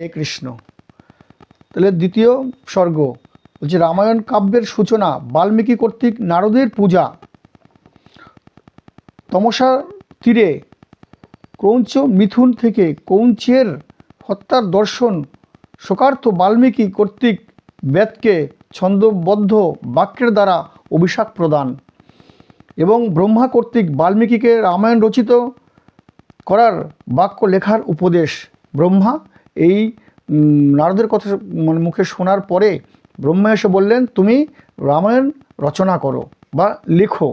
হে কৃষ্ণ। তাহলে দ্বিতীয় স্বর্গ বলছে রামায়ণ কাব্যের সূচনা বাল্মীকি কর্তৃক নারদের পূজা। তমসা তীরে ক্রৌঞ্চ মিথুন থেকে কৌঞ্চের হত্যার দর্শন শোকার্ত বাল্মীকি কর্তৃক বেদকে ছন্দবদ্ধ বাক্যের দ্বারা অভিশাপ প্রদান এবং ব্রহ্মা কর্তৃক বাল্মীকিকে রামায়ণ রচিত করার বাক্য লেখার উপদেশ। ব্রহ্মা এই নারদের কথা মুখে শোনার পরে ব্রহ্মা এসে বললেন তুমি রামায়ণ রচনা করো বা লেখো,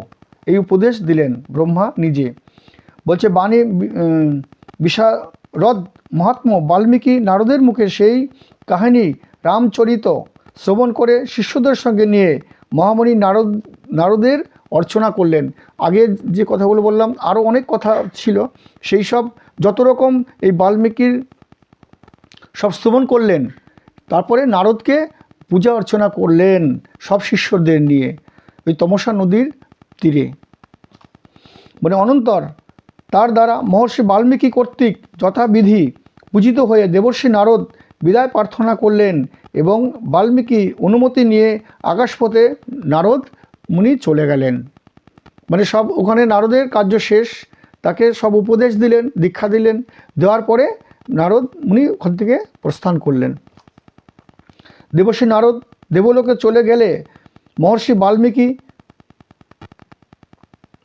এই উপদেশ দিলেন ব্রহ্মা নিজে। বলছে বাণী বিশারদ মহাত্মা বাল্মীকি নারদের মুখে সেই কাহিনী রামচরিত শ্রবণ করে শিষ্যদের সঙ্গে নিয়ে মহামণি নারদের অর্চনা করলেন। আগে যে কথাগুলো বললাম আরও অনেক কথা ছিল, সেই সব যত রকম এই বাল্মীকির সব শ্রবণ করলেন। তারপরে নারদকে পূজা অর্চনা করলেন সব শিষ্যদের নিয়ে ওই তমসা নদীর তীরে। মানে অনন্তর তার দ্বারা মহর্ষি বাল্মীকি কর্তৃক যথাবিধি পূজিত হয়ে দেবর্ষি নারদ বিদায় প্রার্থনা করলেন এবং বাল্মীকি অনুমতি নিয়ে আকাশপথে নারদ মুনি চলে গেলেন। মানে সব ওখানে নারদের কার্য শেষ, তাকে সব উপদেশ দিলেন, দীক্ষা দিলেন, দেওয়ার পরে নারদ মুনি ওখান থেকে প্রস্থান করলেন। দেবর্ষি নারদ দেবলোকে চলে গেলে মহর্ষি বাল্মীকি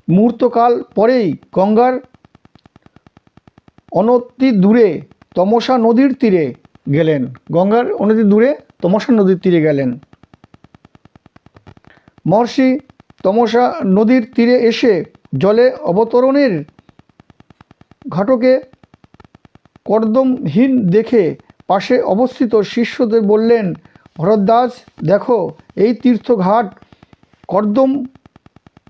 মুহূর্তকাল পরেই গঙ্গার অনতি দূরে তমসা নদীর তীরে গেলেন। গঙ্গার অনতি দূরে তমসা নদীর তীরে গেলেন। মহর্ষি তমসা নদীর তীরে এসে জলে অবতরণের ঘাটকে কর্দমহীন দেখে পাশে অবস্থিত শিষ্যদের বললেন, ভরদ্বাজ দেখো এই তীর্থঘাট কর্দম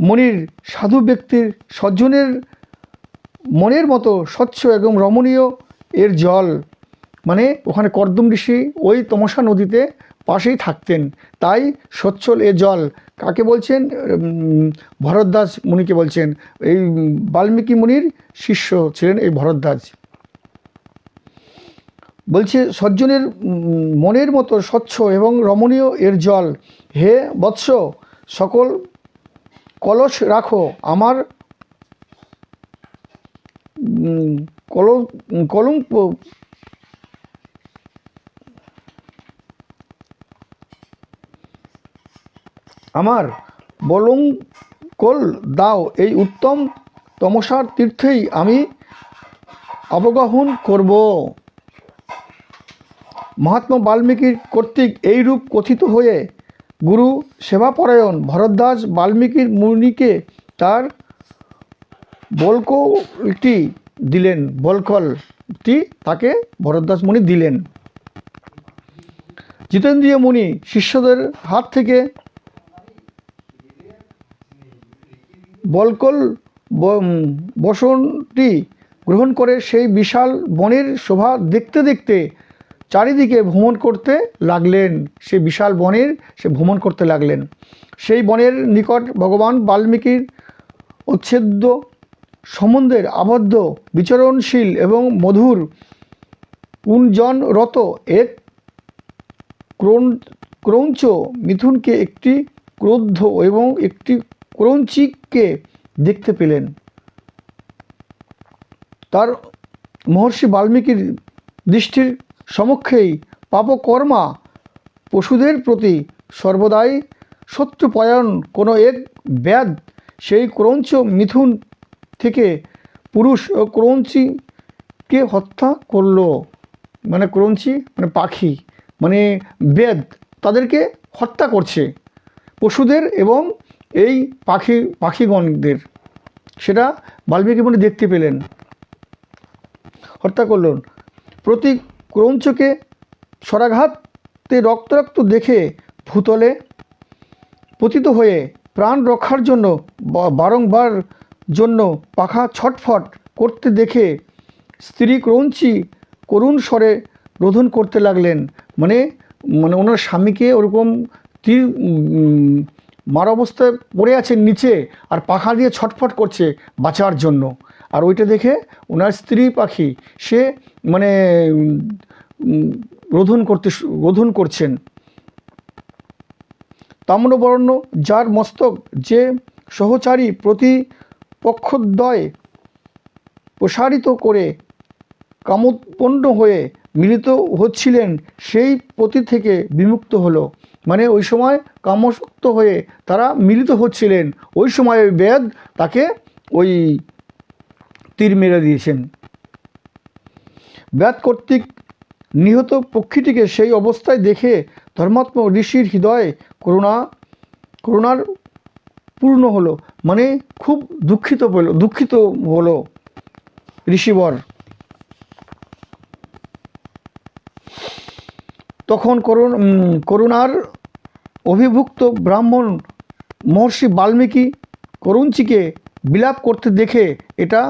মনির সাধু ব্যক্তির সজ্জনের মনের মতো স্বচ্ছ এবং রমণীয় এর জল। মানে ওখানে কর্দম ঋষি ওই তমসা নদীতে পাশেই থাকতেন, তাই সচ্ছল এ জল। কাকে বলছেন? ভরদ্বাজ মুনিকে বলছেন। এই বাল্মীকি মুনির শিষ্য ছিলেন এই ভরদ্বাজ। বলছে সজ্জনের মনের মতো স্বচ্ছ এবং রমণীয় এর জল। হে বৎস, সকল কলস রাখো, আমার কলঙ্ক আমার বলঙ্কল দাও, এই উত্তম তমসার তীর্থেই আমি অবগাহন করব। মহাত্মা বাল্মীকির কর্তৃক এইরূপ কথিত হয়ে গুরু সেবাপরায়ণ ভরদ্বাজ বাল্মীকির মুনিকে তার বলকলটি দিলেন। বলকলটি তাকে ভরদ্বাজ মুনি দিলেন। জিতেন্দ্রীয় মুনি শিষ্যদের হাত থেকে বলকল বসনটি গ্রহণ করে সেই বিশাল বনের শোভা দেখতে দেখতে চারিদিকে ভ্রমণ করতে লাগলেন। সেই বিশাল বনের ভ্রমণ করতে লাগলেন। সেই বনের নিকট ভগবান বাল্মীকির উচ্ছেদ্য সম্বন্ধের আবদ্ধ বিচরণশীল এবং মধুর কুঞ্জনরত এক ক্রৌঞ্চ মিথুনকে, একটি ক্রোধ এবং একটি ক্রৌঞ্চিকে দেখতে পেলেন। তার মহর্ষি বাল্মীকির দৃষ্টির সমক্ষেই পাপকর্মা পশুদের প্রতি সর্বদাই শত্রুপরায়ণ কোনো এক ব্যাধ সেই ক্রৌঞ্চ মিথুন থেকে পুরুষ ও ক্রৌঞ্চিকে হত্যা করল। মানে ক্রৌঞ্চি মানে পাখি, মানে বেদ তাদেরকে হত্যা করছে, পশুদের এবং এই পাখিগণদের। সেটা বাল্মীকি মুনি দেখতে পেলেন, হত্যা করলেন। প্রতি ক্রৌঞ্চকে স্বরাঘাতে রক্তাক্ত দেখে ভূতলে পতিত হয়ে প্রাণ রক্ষার জন্য বারংবার জন্য পাখা ছটফট করতে দেখে স্ত্রী ক্রৌঞ্চি করুণ স্বরে রোধন করতে লাগলেন। মানে ওনার স্বামীকে ওরকম তীর মার অবস্থায় পড়ে আছেন নিচে, আর পাখা দিয়ে ছটফট করছে বাঁচার জন্য। আর ওইটা দেখে ওনার স্ত্রী পাখি সে মানে রোধন করছেন। তাম্রবর্ণ যার মস্তক, যে সহচারী প্রতিপক্ষদ্বয় প্রসারিত করে কামোৎপন্ন হয়ে মিলিত হচ্ছিলেন, সেই পতি থেকে বিমুক্ত হলো। মানে ওই সময় কামসক্ত হয়ে তারা মিলিত হচ্ছিলেন, ওই সময় ওই বেদ তাকে ওই তীর মেরে দিয়েছেন। বেদ কর্তৃক নিহত পক্ষীটিকে সেই অবস্থায় দেখে ধর্মাত্মক ঋষির হৃদয়ে করুণার পূর্ণ হলো, মানে খুব দুঃখিত হলো ঋষিবর। তখন করুণার অভিভুক্ত ব্রাহ্মণ মহর্ষি বাল্মীকি করুঞ্চিকে বিলাপ করতে দেখে এটা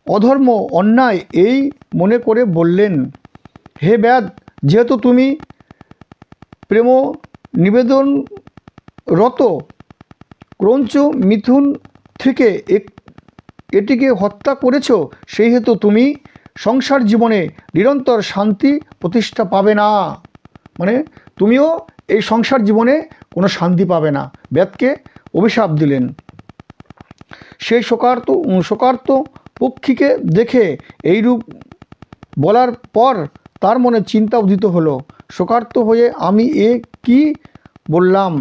অধর্ম, অন্যায় এই মনে করে বললেন, হে ব্যাদ, যেহেতু তুমি প্রেম নিবেদনরত ক্রৌঞ্চ মিথুন থেকে এটিকে হত্যা করেছ, সেই হেতু তুমি সংসার জীবনে নিরন্তর শান্তি প্রতিষ্ঠা পাবে না। মানে তুমিও এই সংসার জীবনে কোনো শান্তি পাবে না, বেদকে অভিশাপ দিলেন। সেই শোকার্ত পক্ষীকে দেখে এইরূপ বলার পর তার মনে চিন্তা উদিত হলো, শোকার্ত হয়ে আমি কি বললাম।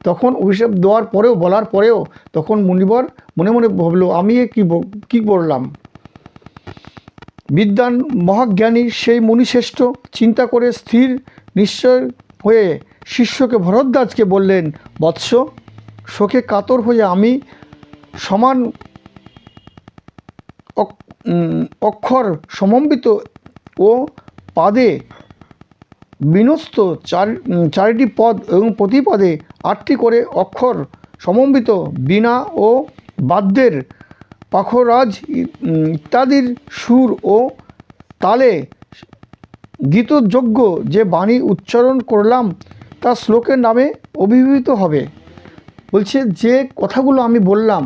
তখন অভিশাপ দেওয়ার পরেও, বলার পরেও তখন মুনিবর মনে মনে ভাবল, আমি কি বললাম। বিদ্বান মহাজ্ঞানী সেই মুনিশ্রেষ্ঠ চিন্তা করে স্থির নিশ্চয় হয়ে শিষ্যকে ভরদ্বাজকে বললেন, বৎস, শোকে কাতর হয়ে আমি সমান অক্ষর সমন্বিত ও পাদে বিন্যস্ত চারিটি পদ এবং প্রতি পদে 8টি করে অক্ষর সমন্বিত বীণা ও বাদ্যের পাখরাজ ইত্যাদির সুর ও তালে গীতযোগ্য যে বাণী উচ্চারণ করলাম তা শ্লোকের নামে অভিহিত হবে। বলছে যে কথাগুলো আমি বললাম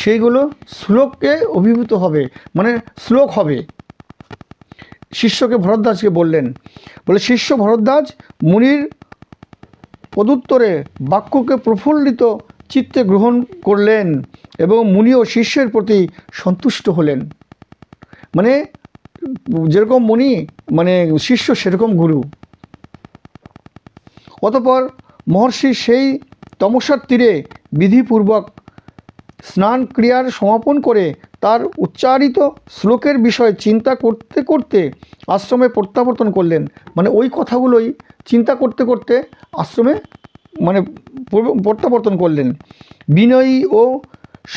সেইগুলো শ্লোকে অভিভূত হবে, মানে শ্লোক হবে। শিষ্যকে ভরদ্বাজকে বললেন, বলে শিষ্য ভরদ্বাজ মুনির পদুত্তরে বাক্যকে প্রফুল্লিত চিত্তে গ্রহণ করলেন এবং মুনি ও শিষ্যের প্রতি সন্তুষ্ট হলেন। মানে যেরকম মুনি মানে শিষ্য সেরকম গুরু। অতঃপর মহর্ষি সেই তমসার তীরে বিধিপূর্বক স্নান ক্রিয়ার সমাপন করে তার উচ্চারিত শ্লোকের বিষয়ে চিন্তা করতে করতে আশ্রমে প্রত্যাবর্তন করলেন। মানে ওই কথাগুলোই চিন্তা করতে করতে আশ্রমে মানে প্রত্যাবর্তন করলেন। বিনয়ী ও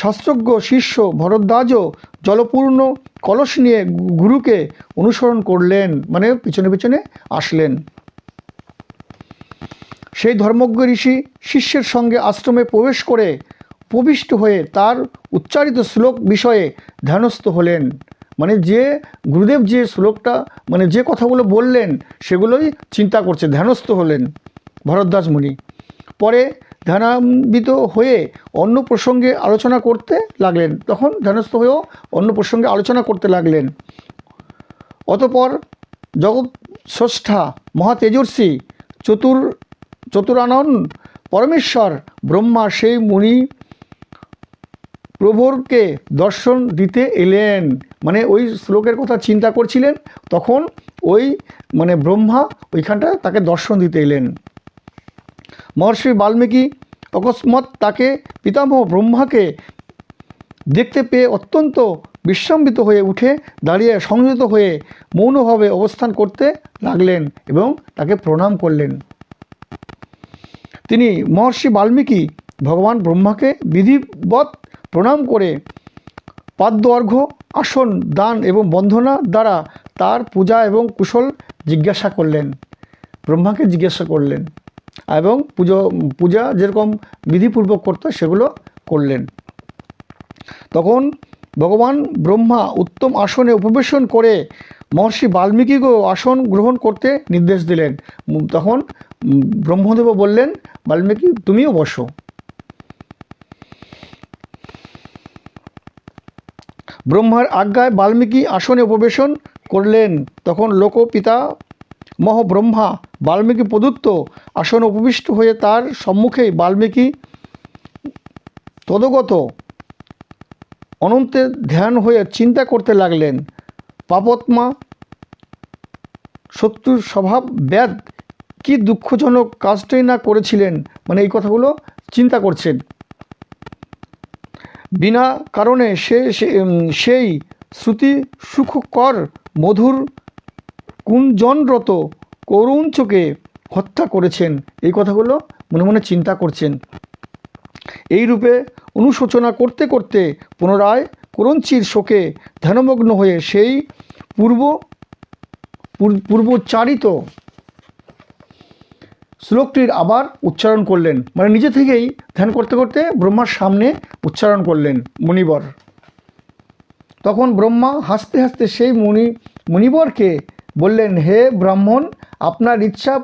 শাস্ত্রজ্ঞ শিষ্য ভরদ্বাজও জলপূর্ণ কলস নিয়ে গুরুকে অনুসরণ করলেন, মানে পিছনে পিছনে আসলেন। সেই ধর্মজ্ঞ ঋষি শিষ্যের সঙ্গে আশ্রমে প্রবেশ করে উপবিষ্ট হয়ে তার উচ্চারিত শ্লোক বিষয়ে ধ্যানস্থ হলেন। মানে যে গুরুদেব যে শ্লোকটা মানে যে কথাগুলো বললেন সেগুলোই চিন্তা করছে, ধ্যানস্থ হলেন ভরদ্বাজ মুনি। পরে ধ্যানান্বিত হয়ে অন্য প্রসঙ্গে আলোচনা করতে লাগলেন। তখন ধ্যানস্থ হয়েও অন্য প্রসঙ্গে আলোচনা করতে লাগলেন। অতঃপর জগৎ স্রষ্টা মহাতেজস্বী চতুরানন পরমেশ্বর ব্রহ্মা সেই মুনি প্রভুরকে দর্শন দিতে এলেন। মানে ওই শ্লোকের কথা চিন্তা করছিলেন, তখন ওই মানে ব্রহ্মা ওইখানটা তাকে দর্শন দিতে এলেন। মহর্ষি বাল্মীকি অকস্মাৎ তাকে পিতামহ ব্রহ্মাকে দেখতে পেয়ে অত্যন্ত বিস্মৃত হয়ে উঠে দাঁড়িয়ে সংযত হয়ে মৌনভাবে অবস্থান করতে লাগলেন এবং তাকে প্রণাম করলেন। তিনি মহর্ষি বাল্মীকি ভগবান ব্রহ্মাকে বিধিবৎ প্রণাম করে পাদ্য অর্ঘ্য, আসন দান এবং বন্ধনা দ্বারা তার পূজা এবং কুশল জিজ্ঞাসা করলেন। ব্রহ্মাকে জিজ্ঞাসা করলেন এবং পূজা যেরকম বিধিপূর্বক করতে সেগুলো করলেন। তখন ভগবান ব্রহ্মা উত্তম আসনে উপবেশন করে মহর্ষি বাল্মীকিকেও আসন গ্রহণ করতে নির্দেশ দিলেন। তখন ব্রহ্মদেব বললেন, বাল্মীকি তুমিও বসো। ব্রহ্মার আজ্ঞায় বাল্মীকি আসনে উপবেশন করলেন। তখন লোকপিতা মহ ব্রহ্মা বাল্মীকি প্রদত্ত আসনে উপবিষ্ট হয়ে তার সম্মুখেই বাল্মীকি তদগত অনন্তের ধ্যান হয়ে চিন্তা করতে লাগলেন। পাপত্মা শত্রুর স্বভাব ব্যাদ কি দুঃখজনক কাজটাই না করেছিলেন, মানে এই কথাগুলো চিন্তা করছেন। বিনা কারণে সেই শ্রুতি সুখকর মধুর কুঞ্জনরত করুঞ্চকে হত্যা করেছেন, এই কথাগুলো মনে মনে চিন্তা করছেন। এই রূপে অনুশোচনা করতে করতে পুনরায় করঞ্চির শোকে ধ্যানমগ্ন হয়ে সেই পূর্বোচ্চারিত শ্লোকটির আবার উচ্চারণ করলেন, মানে নিজে থেকেই ধ্যান করতে করতে ব্রহ্মার সামনে উচ্চারণ করলেন মুনিবর। তখন ব্রহ্মা হাসতে হাসতে সেই মুনিবরকে বললেন, হে ব্রাহ্মণ, আপনার ইচ্ছা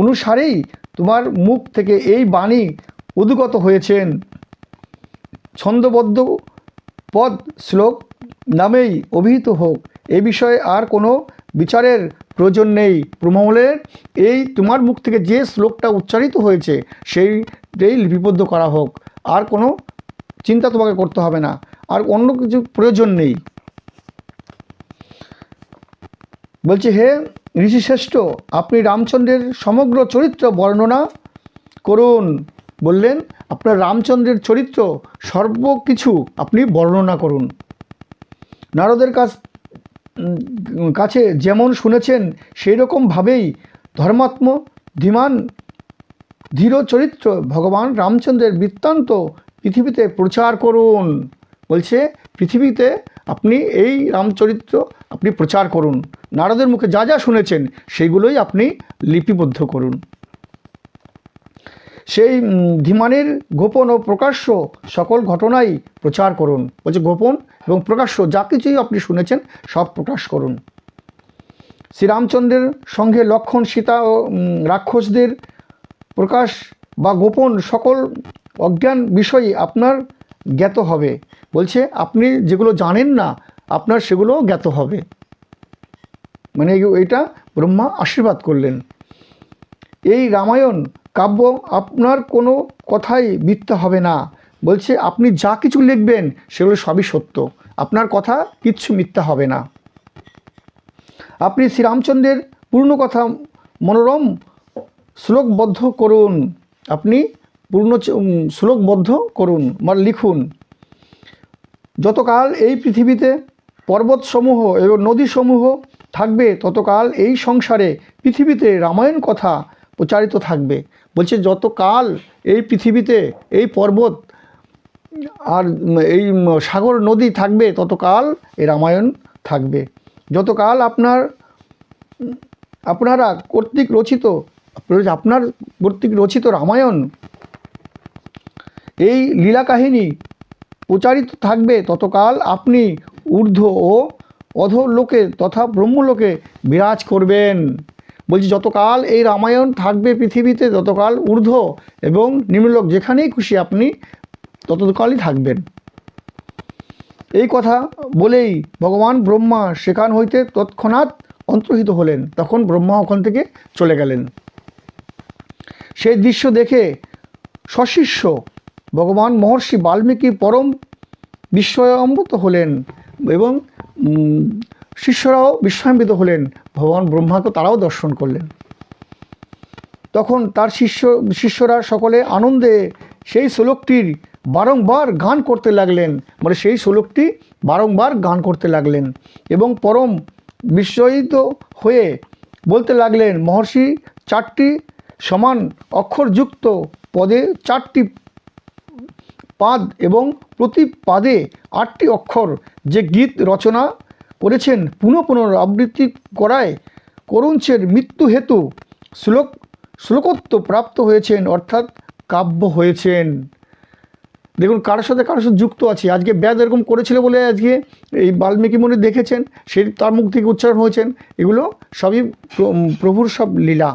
অনুসারেই তোমার মুখ থেকে এই বাণী উদ্গত হয়েছেন। ছন্দবদ্ধ পদ শ্লোক নামেই অভিহিত হোক, এ বিষয়ে আর কোনো বিচারের প্রয়োজন নেই। ব্রহ্মমূলের এই তোমার মুখ থেকে যে শ্লোকটা উচ্চারিত হয়েছে সেইটাই লিপিবদ্ধ করা হোক, আর কোনো চিন্তা তোমাকে করতে হবে না, আর অন্য কিছু প্রয়োজন নেই। বলছে, হে ঋষিশ্রেষ্ঠ, আপনি রামচন্দ্রের সমগ্র চরিত্র বর্ণনা করুন। বললেন, আপনার রামচন্দ্রের চরিত্র সর্বকিছু আপনি বর্ণনা করুন। নারদের কাছে যেমন শুনেছেন সেই রকমভাবেই ধর্মাত্ম ধীমান ধীর চরিত্র ভগবান রামচন্দ্রের বৃত্তান্ত পৃথিবীতে প্রচার করুন। বলছে, পৃথিবীতে আপনি এই রামচরিত্র আপনি প্রচার করুন। নারদের মুখে যা যা শুনেছেন সেইগুলোই আপনি লিপিবদ্ধ করুন। সেই ধীমানের গোপন ও প্রকাশ্য সকল ঘটনাই প্রচার করুন। বলছে, গোপন এবং প্রকাশ্য যা কিছুই আপনি শুনেছেন সব প্রকাশ করুন। শ্রীরামচন্দ্রের সঙ্গে লক্ষ্মণ, সীতা ও রাক্ষসদের প্রকাশ বা গোপন সকল অজ্ঞান বিষয়ই আপনার জ্ঞাত হবে। বলছে, আপনি যেগুলো জানেন না আপনার সেগুলো জ্ঞাত হবে। মানে এইটা ব্রহ্মা আশীর্বাদ করলেন। এই রামায়ণ কাব্য আপনার কোনো কথাই মিথ্যা হবে না। বলছে, আপনি যা কিছু লিখবেন সেগুলো সবই সত্য, আপনার কথা কিচ্ছু মিথ্যা হবে না। আপনি শ্রীরামচন্দ্রের পূর্ণ কথা মনোরম শ্লোকবদ্ধ করুন। আপনি পূর্ণ শ্লোকবদ্ধ করুন, মানে লিখুন। যতকাল এই পৃথিবীতে পর্বতসমূহ এবং নদীসমূহ থাকবে ততকাল এই সংসারে পৃথিবীতে রামায়ণ কথা প্রচারিত থাকবে। বলছে, যতকাল এই পৃথিবীতে এই পর্বত আর এই সাগর নদী থাকবে ততকাল এই রামায়ণ থাকবে। যতকাল আপনার কর্তৃক রচিত রামায়ণ এই লীলা কাহিনী প্রচারিত থাকবে ততকাল আপনি ঊর্ধ্ব ও অধোলোকে তথা ব্রহ্মলোকে বিরাজ করবেন। বলছি, যতকাল এই রামায়ণ থাকবে পৃথিবীতে ততকাল ঊর্ধ্ব এবং নিম্নলোক যেখানেই খুশি আপনি ততকালই থাকবেন। এই কথা বলেই ভগবান ব্রহ্মা সেখান হইতে তৎক্ষণাৎ অন্তর্হিত হলেন। তখন ব্রহ্মা ওখান থেকে চলে গেলেন। সেই দৃশ্য দেখে সশিষ্য ভগবান মহর্ষি বাল্মীকি পরম বিস্ময়ান্বিত হলেন এবং শিষ্যরাও বিস্ময়ান্বিত হলেন। ভগবান ব্রহ্মাকে তারাও দর্শন করলেন। তখন তার শিষ্যরা সকলে আনন্দে সেই শ্লোকটির বারংবার গান করতে লাগলেন, মানে সেই শ্লোকটি বারংবার গান করতে লাগলেন এবং পরম বিস্ময়িত হয়ে বলতে লাগলেন, মহর্ষি চারটি সমান অক্ষরযুক্ত পদে চারটি পাদ এবং প্রতি পাদে 8টি অক্ষর যে গীত রচনা করেছেন পুনঃ পুনরাবৃত্তি করায় করুঞ্চের মৃত্যু হেতু শ্লোকত্ব প্রাপ্ত হয়েছেন, অর্থাৎ কাব্য হয়েছেন। দেখুন, কারোর সাথে যুক্ত আছে। আজকে ব্যাদ এরকম করেছিল বলে আজকে এই বাল্মীকি মুনি দেখেছেন, সেই তার মুখ থেকে উচ্চারণ হয়েছেন। এগুলো সবই প্রভুর সব লীলা।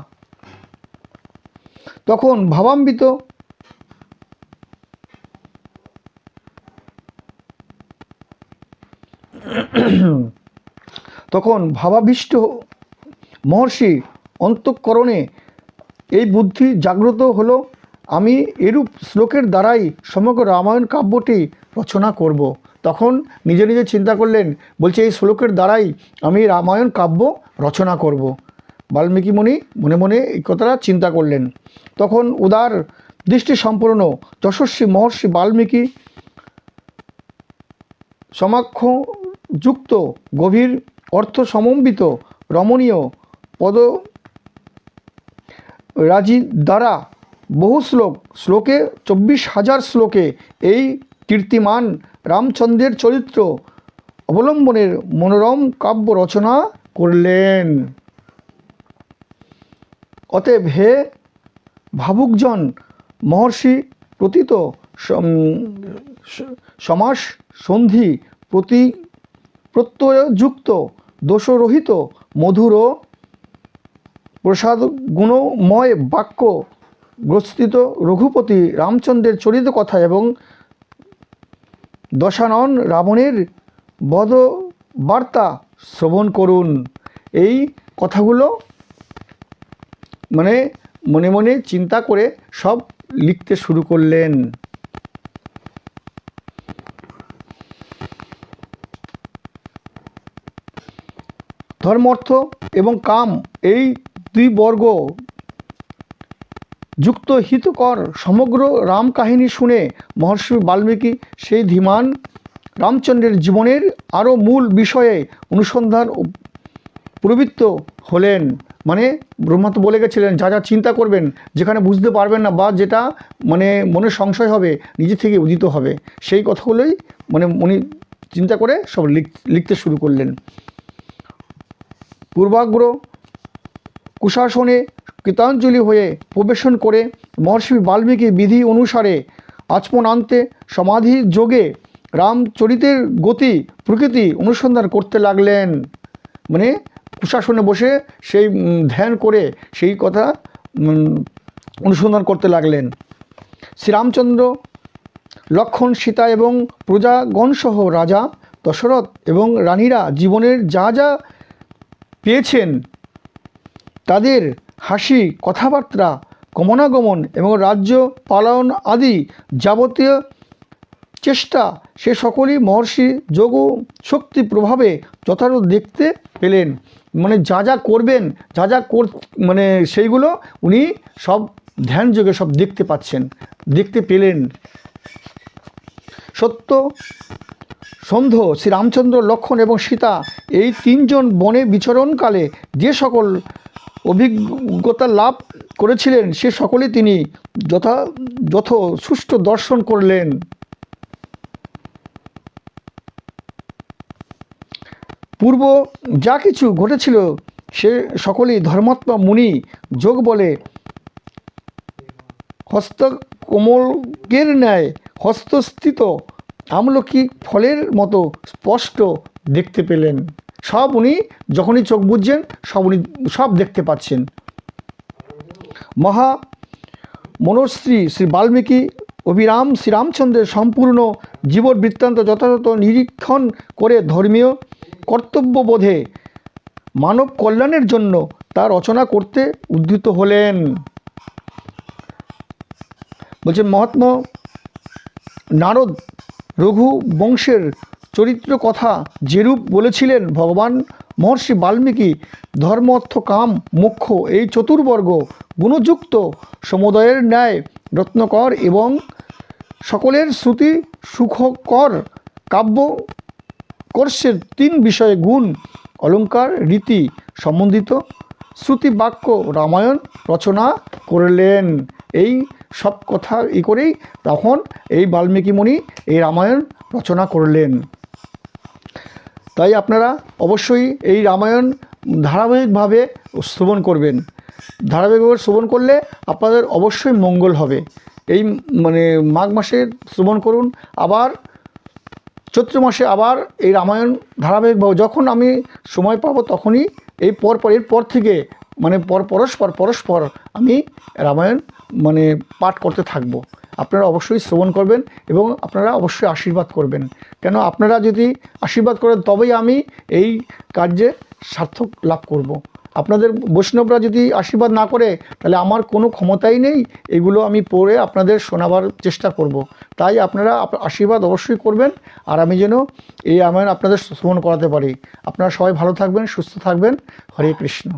তখন ভাবান্বিত তখন ভাবাবিষ্ট মহর্ষি অন্তঃকরণে এই বুদ্ধি জাগ্রত হলো, আমি এরূপ শ্লোকের দ্বারাই সমগ্র রামায়ণ কাব্যটি রচনা করব। তখন নিজে নিজে চিন্তা করলেন, বলছে এই শ্লোকের দ্বারাই আমি রামায়ণ কাব্য রচনা করব। বাল্মীকি মুনি মনে মনে এই কথাটা চিন্তা করলেন। তখন উদার দৃষ্টি সম্পন্ন যশস্বী মহর্ষি বাল্মীকি সমাক্ষযুক্ত গভীর অর্থ সমন্বিত রমণীয় পদ রাজি দ্বারা বহু শ্লোকে 24,000 শ্লোকে এই কীর্তিমান রামচন্দ্রের চরিত্র অবলম্বনের মনোরম কাব্য রচনা করলেন। অতএব হে ভাবুকজন, মহর্ষি প্রতীত সমাস সন্ধি প্রত্যয়যুক্ত দোষরহিত মধুর ও প্রসাদ গুণময় বাক্য গ্রস্তিত রঘুপতি রামচন্দ্রের চরিত কথা এবং দশানন রাবণের বধ বার্তা শ্রবণ করুন। এই কথাগুলো মনে মনে চিন্তা করে সব লিখতে শুরু করলেন। ধর্ম, অর্থ এবং কাম এই দুই বর্গ যুক্ত হিতকর সমগ্র রাম কাহিনী শুনে মহর্ষি বাল্মীকি সেই ধীমান রামচন্দ্রের জীবনের আরও মূল বিষয়ে অনুসন্ধান প্রবৃত্ত হলেন। মানে ব্রহ্মা তো বলে গেছিলেন, যা যা চিন্তা করবেন, যেখানে বুঝতে পারবেন না বা যেটা মানে মনে সংশয় হবে নিজে থেকে উদিত হবে, সেই কথাগুলোই মানে উনি চিন্তা করে সব লিখতে শুরু করলেন। পূর্বাগ্র কুশাসনে কৃতাঞ্জলি হয়ে প্রবেশন করে মহর্ষি বাল্মীকি বিধি অনুসারে আচমনান্তে সমাধি যোগে রামচরিতের গতি প্রকৃতি অনুসন্ধান করতে লাগলেন। মানে কুশাসনে বসে সেই ধ্যান করে সেই কথা অনুসন্ধান করতে লাগলেন। শ্রীরামচন্দ্র, লক্ষ্মণ, সীতা এবং প্রজাগণসহ রাজা দশরথ এবং রানীরা জীবনের যা যা পেয়েছেন তাদের হাসি, কথাবার্তা, গমনাগমন এবং রাজ্য পালন আদি যাবতীয় চেষ্টা সে সকলই মহর্ষি যোগ শক্তি প্রভাবে যথাযথ দেখতে পেলেন। মানে যা যা করবেন, যা যা মানে সেইগুলো উনি সব ধ্যান যোগে সব দেখতে পাচ্ছেন, দেখতে পেলেন। সত্য সন্ধ শ্রীরামচন্দ্র, লক্ষ্মণ এবং সীতা এই তিনজন বনে বিচরণকালে যে সকল অভিজ্ঞতা লাভ করেছিলেন সে সকলেই তিনি যথাযথ সুষ্ঠু দর্শন করলেন। পূর্ব যা কিছু ঘটেছিল সে সকলেই ধর্মাত্মা মুনি যোগ বলে হস্তকমলকের ন্যায় হস্তস্থিত আমলকি ফলের মতো স্পষ্ট দেখতে পেলেন। সব উনি যখনই চোখ বুঝছেন উনি সব দেখতে পাচ্ছেন। মহা মনশ্রী শ্রী বাল্মীকি অভিরাম শ্রীরামচন্দ্রের সম্পূর্ণ জীবন বৃত্তান্ত যথাযথ নিরীক্ষণ করে ধর্মীয় কর্তব্যবোধে মানব কল্যাণের জন্য তা রচনা করতে উদ্যত হলেন। বলছে মহাত্মা নারদ রঘু বংশের চরিত্র কথা যেরূপ বলেছিলেন, ভগবান মহর্ষি বাল্মীকি ধর্ম, অর্থ, কাম, মোক্ষ এই চতুর্বর্গ গুণযুক্ত সমুদয়ের ন্যায় রত্নকর এবং সকলের শ্রুতি সুখকর কাব্য কোর্সের 3 বিষয়ে গুণ, অলঙ্কার, রীতি সম্বন্ধিত শ্রুতি বাক্য রামায়ণ রচনা করলেন। এই সব কথা করেই তখন এই বাল্মীকি মুনি এই রামায়ণ রচনা করলেন। তাই আপনারা অবশ্যই এই রামায়ণ ধারাবাহিকভাবে শ্রবণ করবেন। ধারাবাহিকভাবে শ্রবণ করলে আপনাদের অবশ্যই মঙ্গল হবে। এই মানে মাঘ মাসে শ্রবণ করুন, আবার চৈত্র মাসে আবার এই রামায়ণ ধারাবাহিকভাবে যখন আমি সময় পাবো তখনই এই এরপর থেকে মানে পরস্পর আমি রামায়ণ মানে পাঠ করতে থাকবো। আপনারা অবশ্যই শ্রবণ করবেন এবং আপনারা অবশ্যই আশীর্বাদ করবেন। কেন আপনারা যদি আশীর্বাদ করেন তবেই আমি এই কার্যে সার্থক লাভ করব। আপনাদের বৈষ্ণবরা যদি আশীর্বাদ না করে তাহলে আমার কোনো ক্ষমতাই নেই এগুলো আমি পড়ে আপনাদের শোনাবার চেষ্টা করব। তাই আপনারা আশীর্বাদ অবশ্যই করবেন আর আমি যেন এই রামায়ণ আপনাদের শ্রবণ করাতে পারি। আপনারা সবাই ভালো থাকবেন, সুস্থ থাকবেন। হরে কৃষ্ণ।